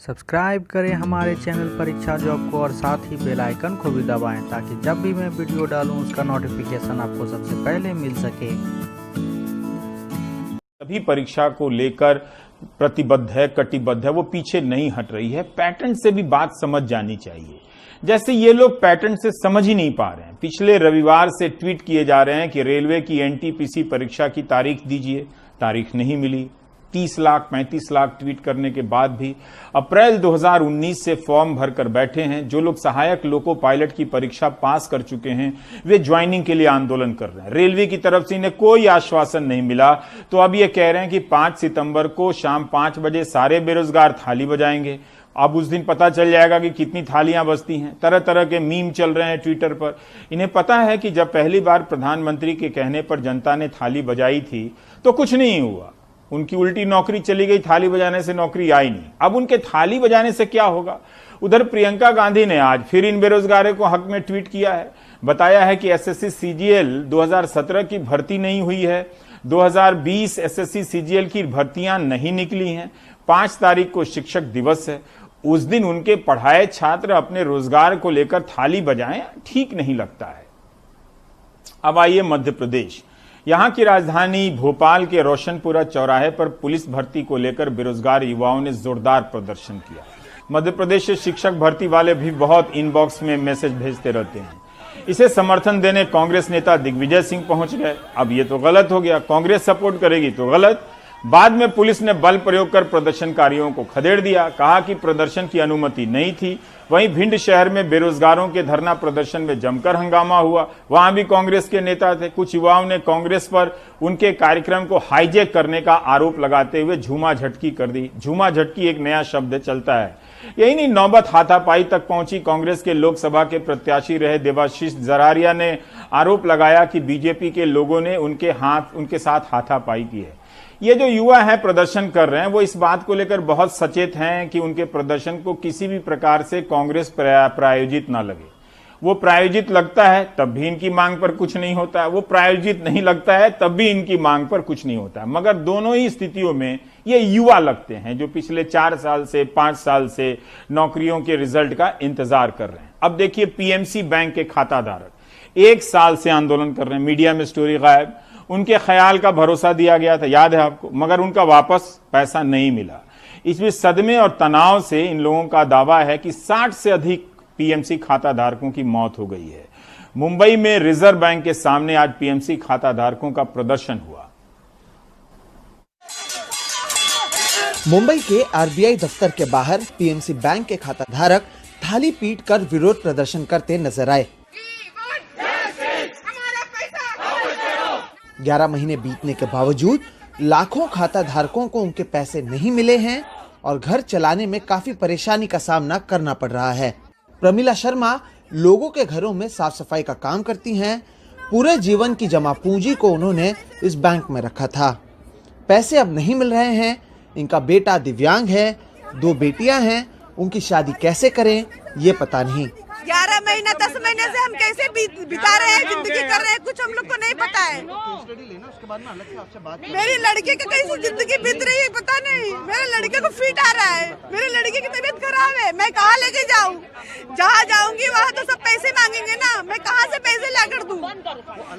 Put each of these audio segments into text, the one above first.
Subscribe करें हमारे channel परीक्षा जॉब को और साथ ही बेल आइकन को भी दबाएं ताकि जब भी मैं वीडियो डालूं उसका नोटिफिकेशन आपको सबसे पहले मिल सके। सभी परीक्षा को लेकर प्रतिबद्ध है, कटिबद्ध है, वो पीछे नहीं हट रही है। पैटर्न से भी बात समझ जानी चाहिए। जैसे ये लोग पैटर्न से समझ ही नहीं पा रहे हैं। पिछले रविवार से ट्वीट किए जा रहे हैं कि रेलवे की एनटीपीसी परीक्षा की तारीख दीजिए, तारीख नहीं मिली। 30 लाख 35 लाख ट्वीट करने के बाद भी अप्रैल 2019 से फॉर्म भरकर बैठे हैं। जो लोग सहायक लोको पायलट की परीक्षा पास कर चुके हैं वे ज्वाइनिंग के लिए आंदोलन कर रहे हैं। रेलवे की तरफ से इन्हें कोई आश्वासन नहीं मिला, तो अब ये कह रहे हैं कि 5 सितंबर को शाम 5 बजे सारे बेरोजगार थाली बजाएंगे। अब उस दिन पता चल जाएगा कि कितनी थालियां बजती हैं। तरह तरह के मीम चल रहे हैं ट्विटर पर। इन्हें पता है कि जब पहली बार प्रधानमंत्री के कहने पर जनता ने थाली बजाई थी तो कुछ नहीं हुआ, उनकी उल्टी नौकरी चली गई, थाली बजाने से नौकरी आई नहीं। अब उनके थाली बजाने से क्या होगा। उधर प्रियंका गांधी ने आज फिर इन बेरोजगारों को हक में ट्वीट किया है। बताया है कि एसएससी सीजीएल 2017 की भर्ती नहीं हुई है, 2020 एसएससी सीजीएल की भर्तियां नहीं निकली हैं। 5 तारीख को शिक्षक दिवस है, उस दिन उनके पढ़ाए छात्र अपने रोजगार को लेकर थाली बजाएं, ठीक नहीं लगता है। अब आइए मध्य प्रदेश। यहां की राजधानी भोपाल के रोशनपुरा चौराहे पर पुलिस भर्ती को लेकर बेरोजगार युवाओं ने जोरदार प्रदर्शन किया। मध्य प्रदेश से शिक्षक भर्ती वाले भी बहुत इनबॉक्स में मैसेज भेजते रहते हैं। इसे समर्थन देने कांग्रेस नेता दिग्विजय सिंह पहुंच गए। अब ये तो गलत हो गया, कांग्रेस सपोर्ट करेगी तो गलत। बाद में पुलिस ने बल प्रयोग कर प्रदर्शनकारियों को खदेड़ दिया, कहा कि प्रदर्शन की अनुमति नहीं थी। वहीं भिंड शहर में बेरोजगारों के धरना प्रदर्शन में जमकर हंगामा हुआ, वहां भी कांग्रेस के नेता थे। कुछ युवाओं ने कांग्रेस पर उनके कार्यक्रम को हाईजैक करने का आरोप लगाते हुए झूमा झटकी कर दी। झूमा झटकी एक नया शब्द चलता है। यही नहीं, नौबत हाथापाई तक पहुंची। कांग्रेस के लोकसभा के प्रत्याशी रहे देवाशीष जरारिया ने आरोप लगाया कि बीजेपी के लोगों ने उनके साथ हाथापाई की है। ये जो युवा हैं प्रदर्शन कर रहे हैं वो इस बात को लेकर बहुत सचेत हैं कि उनके प्रदर्शन को किसी भी प्रकार से कांग्रेस प्रायोजित ना लगे। वो प्रायोजित लगता है तब भी इनकी मांग पर कुछ नहीं होता है, वो प्रायोजित नहीं लगता है तब भी इनकी मांग पर कुछ नहीं होता है। मगर दोनों ही स्थितियों में ये युवा लगते हैं जो पिछले 4 साल से 5 साल से नौकरियों के रिजल्ट का इंतजार कर रहे हैं। अब देखिए, पीएमसी बैंक के खाता धारक 1 साल से आंदोलन कर रहे हैं। मीडिया में स्टोरी गायब। उनके ख्याल का भरोसा दिया गया था, याद है आपको, मगर उनका वापस पैसा नहीं मिला। इसमें सदमे और तनाव से इन लोगों का दावा है कि 60 से अधिक पीएमसी खाता धारकों की मौत हो गई है। मुंबई में रिजर्व बैंक के सामने आज पीएमसी खाता धारकों का प्रदर्शन हुआ। मुंबई के आरबीआई दफ्तर के बाहर पीएमसी बैंक के खाता धारक थाली पीटकर विरोध प्रदर्शन करते नजर आए। 11 महीने बीतने के बावजूद लाखों खाता धारकों को उनके पैसे नहीं मिले हैं और घर चलाने में काफी परेशानी का सामना करना पड़ रहा है। प्रमिला शर्मा लोगों के घरों में साफ सफाई का काम करती हैं। पूरे जीवन की जमा पूंजी को उन्होंने इस बैंक में रखा था। पैसे अब नहीं मिल रहे हैं। इनका बेटा दिव्यांग है, 2 बेटियां हैं। उनकी शादी कैसे करें ये पता नहीं। 11 महीना 10 महीने से हम कैसे बिता रहे हैं, जिंदगी कर रहे हैं, कुछ हम लोग को नहीं पता है। मेरी लड़की की कैसी जिंदगी बीत रही है पता नहीं। मेरे लड़के को फिट आ रहा है, मेरे लड़के की तबीयत खराब है, मैं कहाँ लेके जाऊँ। जहाँ जाऊंगी वहाँ तो सब पैसे मांगेंगे ना, मैं कहाँ से पैसे ला कर दूँ।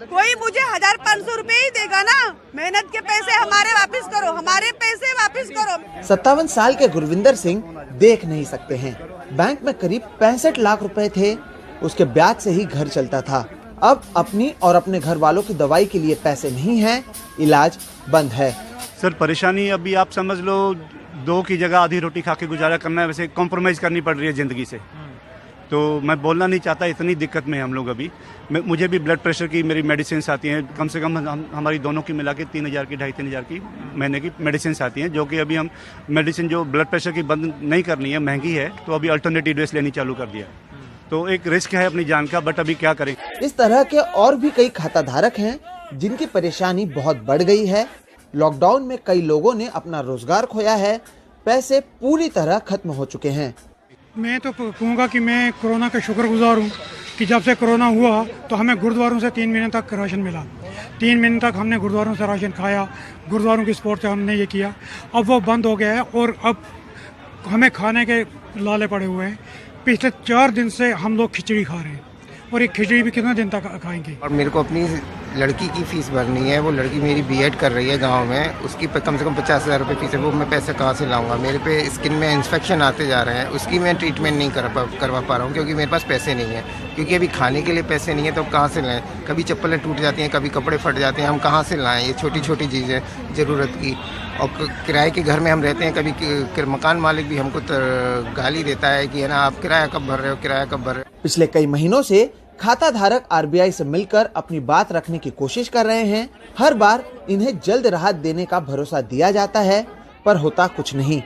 कोई मुझे 1500 रुपए ही देगा ना। मेहनत के पैसे हमारे वापिस करो, हमारे पैसे वापिस करो। 57 साल के गुरविंदर सिंह देख नहीं सकते हैं। बैंक में करीब 65 लाख रुपए थे, उसके ब्याज से ही घर चलता था। अब अपनी और अपने घर वालों की दवाई के लिए पैसे नहीं हैं, इलाज बंद है। सर परेशानी अभी आप समझ लो 2 की जगह आधी रोटी खा के गुजारा करना है, वैसे कॉम्प्रोमाइज़ करनी पड़ रही है ज़िंदगी से। तो मैं बोलना नहीं चाहता, इतनी दिक्कत में हम लोग अभी। मुझे भी ब्लड प्रेशर की मेरी मेडिसिन आती हैं, कम से कम हमारी दोनों की मिला के 3000 की 2500 की महीने की मेडिसिन आती हैं, जो कि अभी हम मेडिसिन जो ब्लड प्रेशर की बंद नहीं करनी है, महंगी है, तो अभी अल्टरनेटिव ड्रेस लेनी चालू कर दिया। तो एक रिस्क है अपनी जान का, बट अभी क्या करें। इस तरह के और भी कई खाता धारक हैं जिनकी परेशानी बहुत बढ़ गई है। लॉकडाउन में कई लोगों ने अपना रोजगार खोया है, पैसे पूरी तरह खत्म हो चुके हैं। मैं तो कहूँगा कि मैं कोरोना का शुक्रगुजार हूँ कि जब से कोरोना हुआ तो हमें गुरुद्वारों से 3 महीने तक राशन मिला। 3 महीने तक हमने गुरुद्वारों से राशन खाया, गुरुद्वारों की सपोर्ट से हमने ये किया। अब वो बंद हो गया है और अब हमें खाने के लाले पड़े हुए हैं। पिछले 4 दिन से हम लोग खिचड़ी खा रहे हैं और ये खिचड़ी भी कितना दिन तक खाएंगे। और मेरे को अपनी लड़की की फ़ीस भरनी है। वो लड़की मेरी बीएड कर रही है गांव में, उसकी कम से कम 50,000 रुपये फीस है। वो मैं पैसे कहाँ से लाऊंगा? मेरे पे स्किन में इन्फेक्शन आते जा रहे हैं, उसकी मैं ट्रीटमेंट नहीं करवा पा रहा हूँ क्योंकि मेरे पास पैसे नहीं है। क्योंकि अभी खाने के लिए पैसे नहीं है तो कहाँ से लाएँ? कभी चप्पलें टूट जाती हैं, कभी कपड़े फट जाते हैं, हम कहाँ से लाएँ? ये छोटी छोटी चीज़ें ज़रूरत की। और किराए के घर में हम रहते हैं, कभी मकान मालिक भी हमको गाली देता है कि है ना, आप किराया कब भर रहे हो, किराया कब भर रहे हो। पिछले कई महीनों से खाता धारक आरबीआई से मिलकर अपनी बात रखने की कोशिश कर रहे हैं। हर बार इन्हें जल्द राहत देने का भरोसा दिया जाता है, पर होता कुछ नहीं।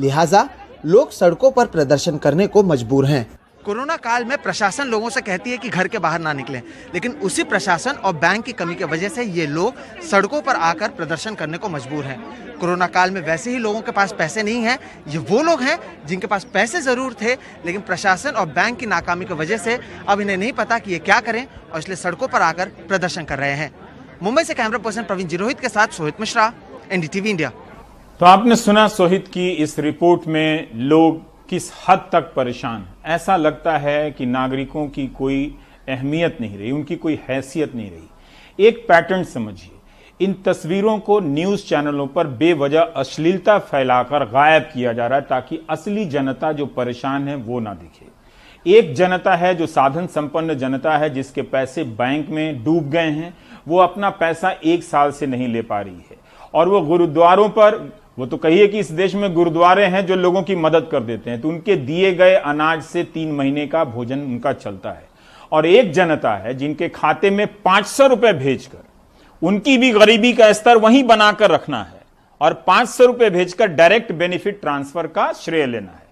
लिहाजा लोग सड़कों पर प्रदर्शन करने को मजबूर हैं। कोरोना काल में प्रशासन लोगों से कहती है कि घर के बाहर ना निकलें, लेकिन उसी प्रशासन और बैंक की कमी की वजह से ये लोग सड़कों पर आकर प्रदर्शन करने को मजबूर हैं। कोरोना काल में वैसे ही लोगों के पास पैसे नहीं हैं। ये वो लोग हैं जिनके पास पैसे जरूर थे, लेकिन प्रशासन और बैंक की नाकामी की वजह से अब इन्हें नहीं पता कि ये क्या करें और इसलिए सड़कों पर आकर प्रदर्शन कर रहे हैं। मुंबई से कैमरा पर्सन प्रवीण जिरोहित के साथ सोहित मिश्रा, एनडीटीवी इंडिया। तो आपने सुना सोहित की इस रिपोर्ट में लोग किस हद तक परेशान हैं। ऐसा लगता है कि नागरिकों की कोई अहमियत नहीं रही, उनकी कोई हैसियत नहीं रही। एक पैटर्न समझिए, इन तस्वीरों को न्यूज चैनलों पर बेवजह अश्लीलता फैलाकर गायब किया जा रहा है ताकि असली जनता जो परेशान है वो ना दिखे। एक जनता है जो साधन संपन्न जनता है, जिसके पैसे बैंक में डूब गए हैं, वो अपना पैसा 1 साल से नहीं ले पा रही है। और वो गुरुद्वारों पर, वो तो कहिए कि इस देश में गुरुद्वारे हैं जो लोगों की मदद कर देते हैं, तो उनके दिए गए अनाज से 3 महीने का भोजन उनका चलता है। और एक जनता है जिनके खाते में 500 रुपए भेजकर उनकी भी गरीबी का स्तर वहीं बनाकर रखना है और 500 रुपए भेजकर डायरेक्ट बेनिफिट ट्रांसफर का श्रेय लेना है।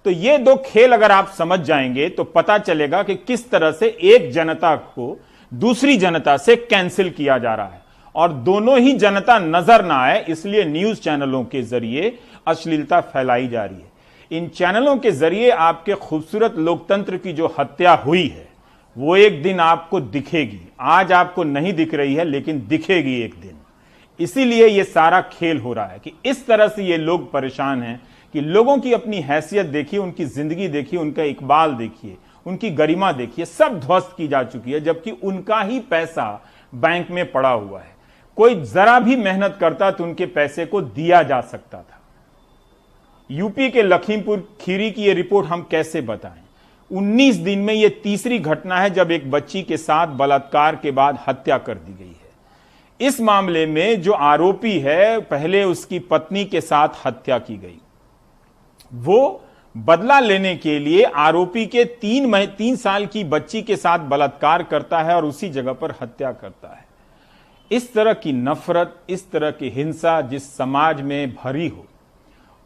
तो ये 2 खेल अगर आप समझ जाएंगे तो पता चलेगा कि किस तरह से एक जनता को दूसरी जनता से कैंसिल किया जा रहा है। और दोनों ही जनता नजर ना आए इसलिए न्यूज चैनलों के जरिए अश्लीलता फैलाई जा रही है। इन चैनलों के जरिए आपके खूबसूरत लोकतंत्र की जो हत्या हुई है वो एक दिन आपको दिखेगी। आज आपको नहीं दिख रही है लेकिन दिखेगी एक दिन। इसीलिए ये सारा खेल हो रहा है कि इस तरह से ये लोग परेशान हैं कि लोगों की अपनी हैसियत देखिए, उनकी जिंदगी देखिए, उनका इकबाल देखिए, उनकी गरिमा देखिए, सब ध्वस्त की जा चुकी है, जबकि उनका ही पैसा बैंक में पड़ा हुआ है। कोई जरा भी मेहनत करता तो उनके पैसे को दिया जा सकता था। यूपी के लखीमपुर खीरी की यह रिपोर्ट हम कैसे बताएं। 19 दिन में यह तीसरी घटना है जब एक बच्ची के साथ बलात्कार के बाद हत्या कर दी गई है। इस मामले में जो आरोपी है, पहले उसकी पत्नी के साथ हत्या की गई। वो बदला लेने के लिए आरोपी के 3 साल की बच्ची के साथ बलात्कार करता है और उसी जगह पर हत्या करता है। इस तरह की नफरत, इस तरह की हिंसा जिस समाज में भरी हो,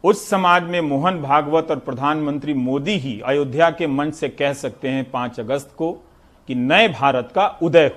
उस समाज में मोहन भागवत और प्रधानमंत्री मोदी ही अयोध्या के मंच से कह सकते हैं 5 अगस्त को कि नए भारत का उदय हो।